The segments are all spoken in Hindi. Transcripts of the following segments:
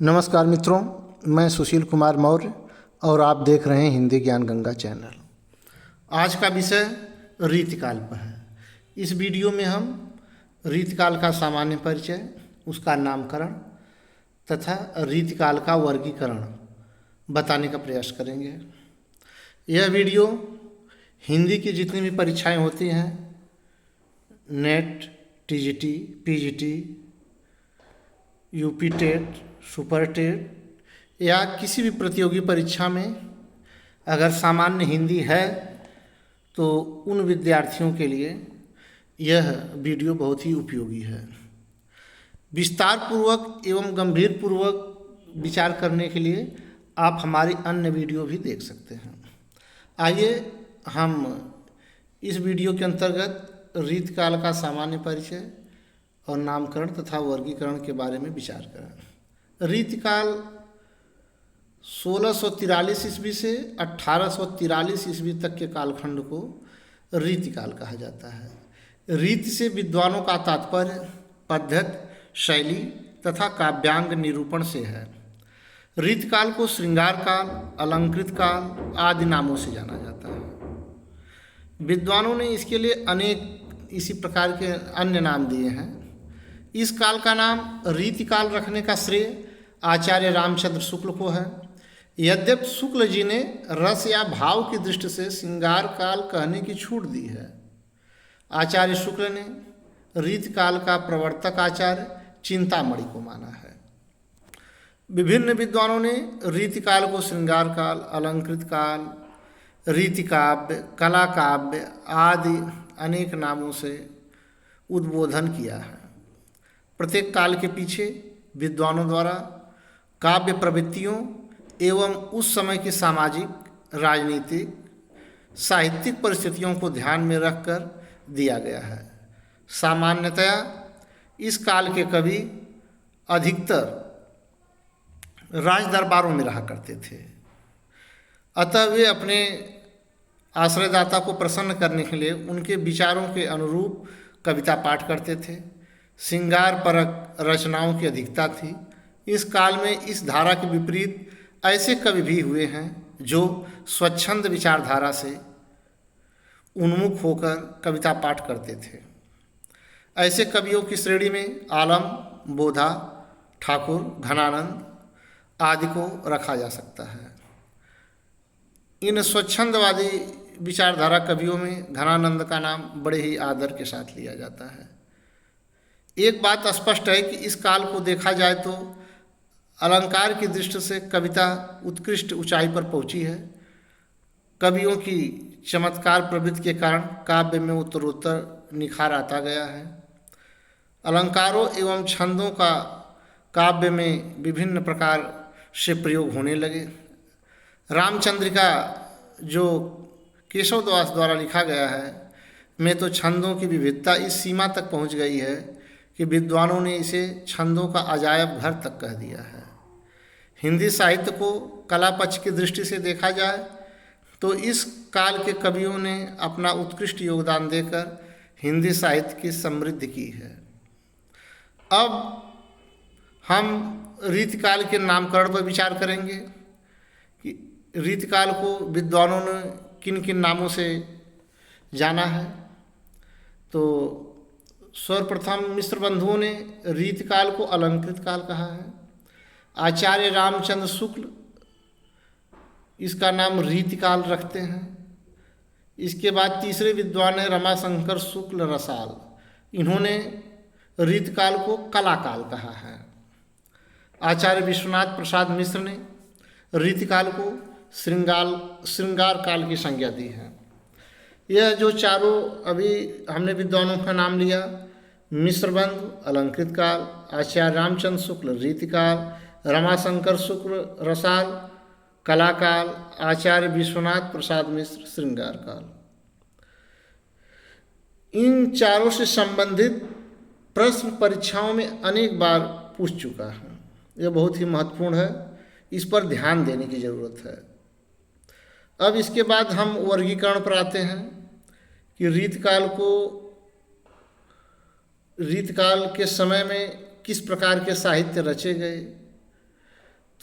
नमस्कार मित्रों, मैं सुशील कुमार मौर्य और आप देख रहे हैं हिंदी ज्ञान गंगा चैनल। आज का विषय रीतिकाल पर है। इस वीडियो में हम रीतिकाल का सामान्य परिचय, उसका नामकरण तथा रीतिकाल का वर्गीकरण बताने का प्रयास करेंगे। यह वीडियो हिंदी की जितनी भी परीक्षाएं होती हैं, NET, TGT, PGT, UP TET, super TET या किसी भी प्रतियोगी परीक्षा में अगर सामान्य हिंदी है तो उन विद्यार्थियों के लिए यह वीडियो बहुत ही उपयोगी है। विस्तार पूर्वक एवं गंभीर पूर्वक विचार करने के लिए आप हमारी अन्य वीडियो भी देख सकते हैं। आइए हम इस वीडियो के अंतर्गत रीतिकाल का सामान्य परिचय और नामकरण तथा वर्गीकरण के बारे में विचार करें। रीतिकाल 1643 ईस्वी से 1843 ईस्वी तक के कालखंड को रीतिकाल कहा जाता है। रीति से विद्वानों का तात्पर्य पद्धति, शैली तथा काव्यांग निरूपण से है। रीतिकाल को श्रृंगार काल, अलंकृत काल आदि नामों से जाना जाता है। विद्वानों ने इसके लिए अनेक इसी प्रकार के अन्य नाम दिए हैं। इस काल का नाम रीतिकाल रखने का श्रेय आचार्य रामचंद्र शुक्ल को है। यद्यपि शुक्ल जी ने रस या भाव की दृष्टि से श्रृंगार काल कहने की छूट दी है। आचार्य शुक्ल ने रीतिकाल का प्रवर्तक आचार्य चिंतामणि को माना है। विभिन्न विद्वानों ने रीतिकाल को श्रृंगार काल, अलंकृत काल, रीतिकाव्य, कला काव्य आदि अनेक नामों से उद्बोधन किया है। प्रत्येक काल के पीछे विद्वानों द्वारा काव्य प्रवृत्तियों एवं उस समय की सामाजिक, राजनीतिक, साहित्यिक परिस्थितियों को ध्यान में रखकर दिया गया है। सामान्यतया इस काल के कवि अधिकतर राज दरबारों में रहा करते थे, अतः वे अपने आश्रयदाता को प्रसन्न करने के लिए उनके विचारों के अनुरूप कविता पाठ करते थे। श्रृंगार परक रचनाओं की अधिकता थी। इस काल में इस धारा के विपरीत ऐसे कवि भी हुए हैं जो स्वच्छंद विचारधारा से उन्मुख होकर कविता पाठ करते थे। ऐसे कवियों की श्रेणी में आलम, बोधा, ठाकुर, घनानंद आदि को रखा जा सकता है। इन स्वच्छंदवादी विचारधारा कवियों में घनानंद का नाम बड़े ही आदर के साथ लिया जाता है। एक बात स्पष्ट है कि इस काल को देखा जाए तो अलंकार की दृष्टि से कविता उत्कृष्ट ऊंचाई पर पहुंची है। कवियों की चमत्कार प्रवृत्ति के कारण काव्य में उत्तरोत्तर निखार आता गया है। अलंकारों एवं छंदों का काव्य में विभिन्न प्रकार से प्रयोग होने लगे। रामचंद्रिका जो केशव दास द्वारा लिखा गया है में तो छंदों की विविधता इस सीमा तक पहुंच गई है कि विद्वानों ने इसे छंदों का अजायब घर तक कह दिया है। हिंदी साहित्य को कला पक्ष की दृष्टि से देखा जाए तो इस काल के कवियों ने अपना उत्कृष्ट योगदान देकर हिंदी साहित्य की समृद्धि की है। अब हम रीतिकाल के नामकरण पर विचार करेंगे कि रीतिकाल को विद्वानों ने किन किन नामों से जाना है। तो सर्वप्रथम मिश्र बंधुओं ने रीतिकाल को अलंकृत काल कहा है। आचार्य रामचंद्र शुक्ल इसका नाम रीतिकाल रखते हैं। इसके बाद तीसरे विद्वान है रमाशंकर शुक्ल रसाल, इन्होंने रीतिकाल को कलाकाल कहा है। आचार्य विश्वनाथ प्रसाद मिश्र ने रीतिकाल को श्रृंगार काल की संज्ञा दी है। यह जो चारों अभी हमने विद्वानों का नाम लिया, मिश्रबंधु अलंकृत काल, आचार्य रामचंद्र शुक्ल रीतिकाल, रमाशंकर शुक्ल रसाल कलाकाल, आचार्य विश्वनाथ प्रसाद मिश्र श्रृंगार काल, इन चारों से संबंधित प्रश्न परीक्षाओं में अनेक बार पूछ चुका है। यह बहुत ही महत्वपूर्ण है, इस पर ध्यान देने की जरूरत है। अब इसके बाद हम वर्गीकरण पर आते हैं कि रीतिकाल के समय में किस प्रकार के साहित्य रचे गए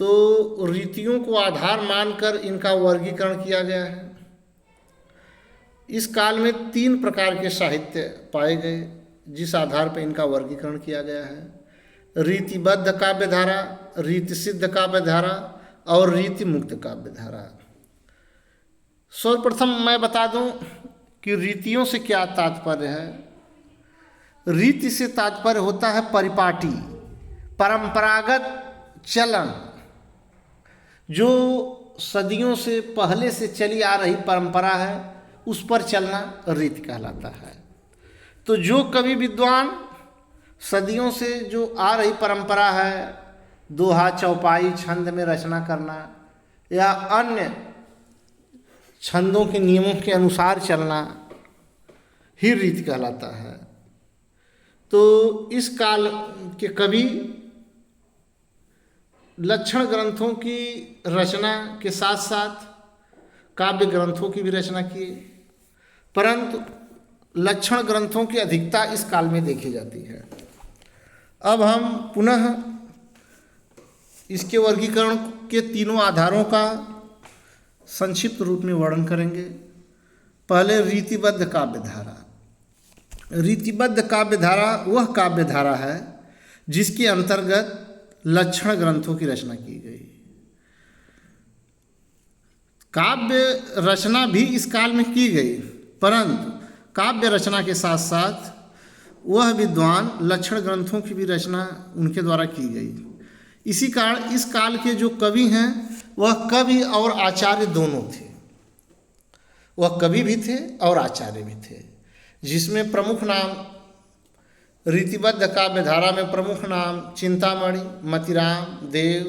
तो रीतियों को आधार मानकर इनका वर्गीकरण किया गया है। इस काल में 3 प्रकार के साहित्य पाए गए जिस आधार पर इनका वर्गीकरण किया गया है। रीतिबद्ध काव्यधारा, रीतिसिद्ध काव्यधारा और रीतिमुक्त काव्यधारा। सर्वप्रथम मैं बता दूं कि रीतियों से क्या तात्पर्य है। रीति से तात्पर्य होता है परिपाटी, परंपरागत चलन, जो सदियों से पहले से चली आ रही परंपरा है उस पर चलना रीति कहलाता है। तो जो कवि विद्वान सदियों से जो आ रही परंपरा है, दोहा चौपाई छंद में रचना करना या अन्य छंदों के नियमों के अनुसार चलना ही रीति कहलाता है। तो इस काल के कवि लक्षण ग्रंथों की रचना के साथ साथ काव्य ग्रंथों की भी रचना किए, परंतु लक्षण ग्रंथों की अधिकता इस काल में देखी जाती है। अब हम पुनः इसके वर्गीकरण के तीनों आधारों का संक्षिप्त रूप में वर्णन करेंगे। पहले रीतिबद्ध काव्यधारा। रीतिबद्ध काव्यधारा वह काव्यधारा है जिसके अंतर्गत लक्षण ग्रंथों की रचना की गई। काव्य रचना भी इस काल में की गई, परंतु काव्य रचना के साथ साथ वह विद्वान लक्षण ग्रंथों की भी रचना उनके द्वारा की गई। इसी कारण इस काल के जो कवि हैं वह कवि और आचार्य दोनों थे। वह कवि भी थे और आचार्य भी थे, जिसमें प्रमुख नाम रीतिबद्ध काव्यधारा में प्रमुख नाम चिंतामणि, मतिराम, देव,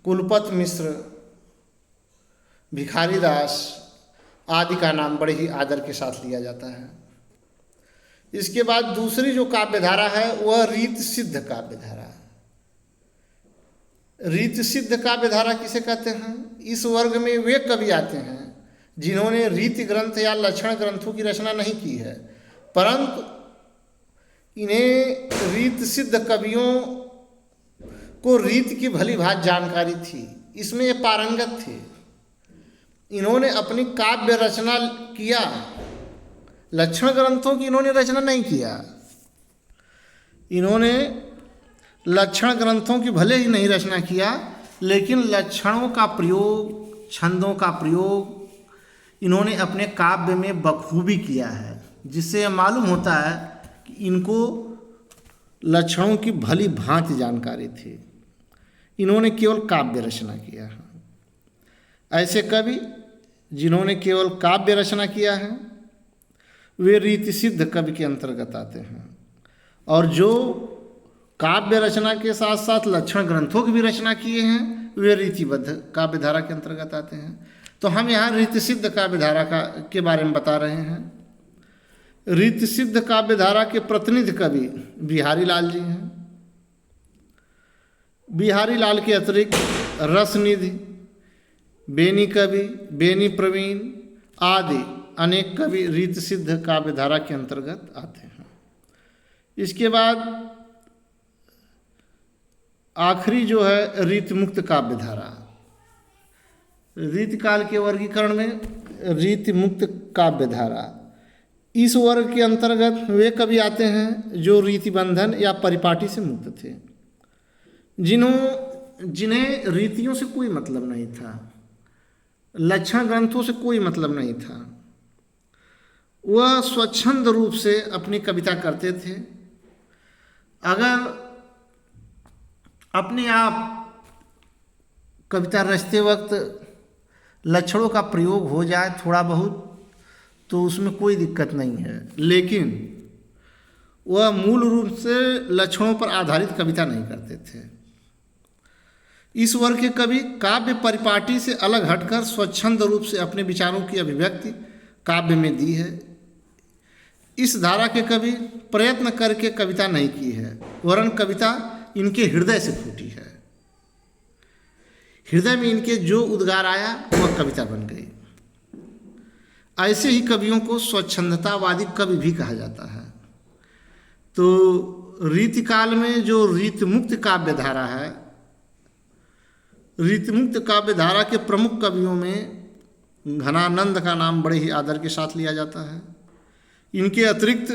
कुलपत मिश्र, भिखारी दास आदि का नाम बड़े ही आदर के साथ लिया जाता है। इसके बाद दूसरी जो काव्यधारा है वह रीत सिद्ध काव्यधारा। रीत सिद्ध काव्यधारा किसे कहते हैं? इस वर्ग में वे कवि आते हैं जिन्होंने रीति ग्रंथ या लक्षण ग्रंथों की रचना नहीं की है, परंतु इन्हें रीत सिद्ध कवियों को रीति की भली भांति जानकारी थी, इसमें ये पारंगत थे। इन्होंने अपनी काव्य रचना किया, लक्षण ग्रंथों की इन्होंने रचना नहीं किया। इन्होंने लक्षण ग्रंथों की भले ही नहीं रचना किया, लेकिन लक्षणों का प्रयोग, छंदों का प्रयोग इन्होंने अपने काव्य में बखूबी किया है, जिससे यह मालूम होता है कि इनको लक्षणों की भली भांति जानकारी थी। इन्होंने केवल काव्य रचना किया है। ऐसे कवि जिन्होंने केवल काव्य रचना किया है वे रीति सिद्ध कवि के अंतर्गत आते हैं, और जो काव्य रचना के साथ साथ लक्षण ग्रंथों की भी रचना किए हैं वे रीतिबद्ध काव्यधारा के अंतर्गत आते हैं। तो हम यहाँ रीति सिद्ध काव्यधारा के बारे में बता रहे हैं। रीति सिद्ध काव्यधारा के प्रतिनिधि कवि बिहारी लाल जी हैं। बिहारी लाल के अतिरिक्त रसनिधि, बेनी कवि, बेनी प्रवीण आदि अनेक कवि रीति सिद्ध काव्यधारा के अंतर्गत आते हैं। इसके बाद आखिरी जो है रीतिमुक्त काव्यधारा। रीतिकाल के वर्गीकरण में रीतिमुक्त काव्यधारा, इस वर्ग के अंतर्गत वे कवि आते हैं जो रीति बंधन या परिपाटी से मुक्त थे, जिन्हें रीतियों से कोई मतलब नहीं था, लक्षण ग्रंथों से कोई मतलब नहीं था। वह स्वच्छंद रूप से अपनी कविता करते थे। अगर अपने आप कविता रचते वक्त लक्षणों का प्रयोग हो जाए थोड़ा बहुत तो उसमें कोई दिक्कत नहीं है, लेकिन वह मूल रूप से लक्षणों पर आधारित कविता नहीं करते थे। इस वर्ग के कवि काव्य परिपाटी से अलग हटकर स्वच्छंद रूप से अपने विचारों की अभिव्यक्ति काव्य में दी है। इस धारा के कवि प्रयत्न करके कविता नहीं की है, वरन कविता इनके हृदय से फूटी है। हृदय में इनके जो उद्गार आया वह कविता बन गई। ऐसे ही कवियों को स्वच्छंदतावादी कवि भी कहा जाता है। तो रीतिकाल में जो रीतिमुक्त काव्यधारा है रीतिमुक्त काव्य धारा के प्रमुख कवियों में घनानंद का नाम बड़े ही आदर के साथ लिया जाता है। इनके अतिरिक्त,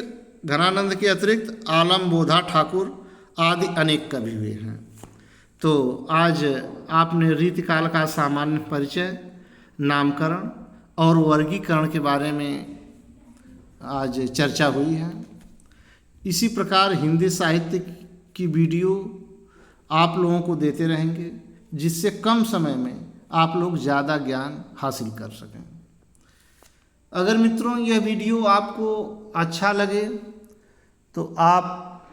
घनानंद के अतिरिक्त आलम बोधा ठाकुर आदि अनेक कवि हुए हैं। तो आज आपने रीतिकाल का सामान्य परिचय, नामकरण और वर्गीकरण के बारे में आज चर्चा हुई है। इसी प्रकार हिंदी साहित्य की वीडियो आप लोगों को देते रहेंगे, जिससे कम समय में आप लोग ज़्यादा ज्ञान हासिल कर सकें। अगर मित्रों यह वीडियो आपको अच्छा लगे तो आप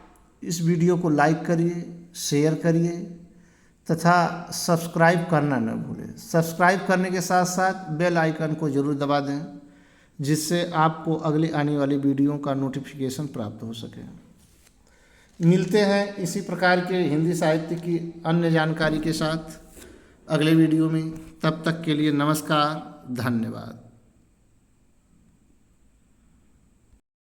इस वीडियो को लाइक करिए, शेयर करिए तथा सब्सक्राइब करना न भूलें। सब्सक्राइब करने के साथ साथ बेल आइकन को ज़रूर दबा दें, जिससे आपको अगले आने वाली वीडियो का नोटिफिकेशन प्राप्त हो सके। मिलते हैं इसी प्रकार के हिंदी साहित्य की अन्य जानकारी के साथ अगले वीडियो में। तब तक के लिए नमस्कार, धन्यवाद।